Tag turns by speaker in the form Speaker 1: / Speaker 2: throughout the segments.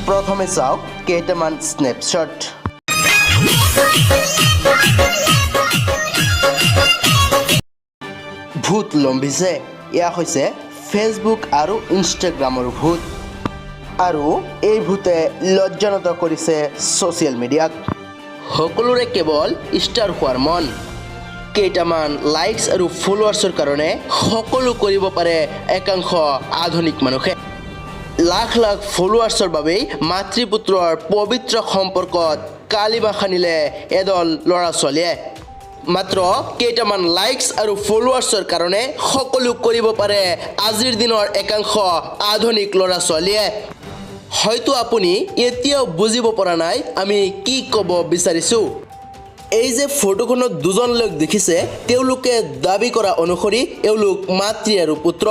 Speaker 1: প্ৰথমে চাওক কেইটামান স্নেপশ্বট। ভূত লম্ভিছে। এয়া হৈছে ফেচবুক আৰু ইনষ্টাগ্ৰামৰ ভূত। আৰু এই ভূতে লজ্জানত কৰিছে ছ'চিয়েল মিডিয়াক। সকলোৰে কেৱল ষ্টাৰ হোৱাৰ মন। কেইটামান লাইকছ আৰু ফলোৱাৰ্ছৰ কাৰণে সকলো কৰিব পাৰে একাংশ আধুনিক মানুহে। লাখ লাখ ফলোৱাৰ্ছৰ বাবেই মাতৃ পুত্ৰৰ পবিত্ৰ সম্পৰ্কত কালিমা সানিলে এদল ল'ৰা ছোৱালীয়ে। মাত্ৰ কেইটামান লাইকছ আৰু ফলোৱাৰ্ছৰ কাৰণে সকলো কৰিব পাৰে আজিৰ দিনৰ একাংশ আধুনিক ল'ৰা ছোৱালীয়ে। হয়তো আপুনি এতিয়াও বুজিব পৰা নাই আমি কি ক'ব বিচাৰিছোঁ। এই যে ফটোখনত দুজন লোক দেখিছে, তেওঁলোকে দাবী কৰা অনুসৰি এওঁলোক মাতৃ আৰু পুত্ৰ।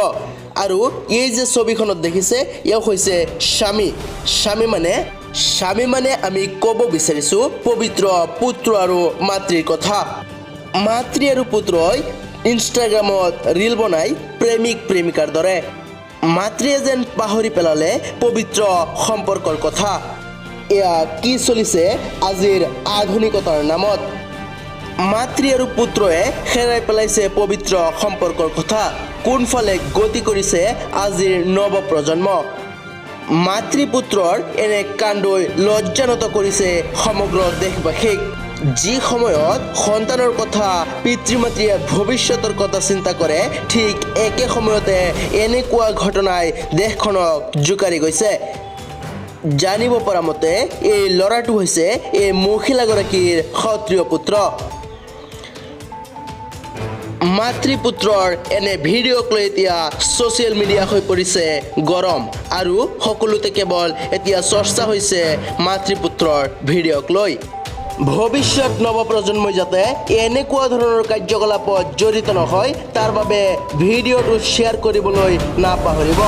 Speaker 1: আৰু এই যে ছবিখনত দেখিছে, এওঁ হৈছে স্বামী মানে আমি ক'ব বিচাৰিছোঁ পবিত্ৰ পুত্ৰ আৰু মাতৃৰ কথা। মাতৃ আৰু পুত্ৰই ইনষ্টাগ্ৰামত ৰীল বনাই প্ৰেমিক প্ৰেমিকাৰ দৰে। মাতৃয়ে যেন পাহৰি পেলালে পবিত্ৰ সম্পৰ্কৰ কথা। এয়া কি চলিছে আজিৰ আধুনিকতাৰ নামত। মাতৃ আৰু পুত্ৰই হেৰাই পেলাইছে পবিত্ৰ সম্পৰ্কৰ কথা। কোনফালে গতি কৰিছে আজিৰ নৱপ্ৰজন্ম। মাতৃ পুত্ৰৰ এনে কাণ্ডই লজ্জানত কৰিছে সমগ্ৰ দেশবাসীক। যি সময়ত সন্তানৰ কথা পিতৃ মাতৃয়ে ভৱিষ্যতৰ কথা চিন্তা কৰে, ঠিক একে সময়তে এনেকুৱা ঘটনাই দেশখনক জোকাৰি গৈছে। জানিব পৰা মতে এই ল'ৰাটো হৈছে এই মহিলাগৰাকীৰ ক্ষত্ৰিয় পুত্ৰ। মাতৃ পুত্ৰৰ এনে ভিডিঅ'ক লৈ এতিয়া ছ'চিয়েল মিডিয়া হৈ পৰিছে গৰম। আৰু সকলোতে কেৱল এতিয়া চৰ্চা হৈছে মাতৃ পুত্ৰৰ ভিডিঅ'ক লৈ। ভৱিষ্যত নৱপ্ৰজন্মই যাতে এনেকুৱা ধৰণৰ কাৰ্যকলাপত জড়িত নহয়, তাৰ বাবে ভিডিঅ'টো শ্বেয়াৰ কৰিবলৈ নাপাহৰিব।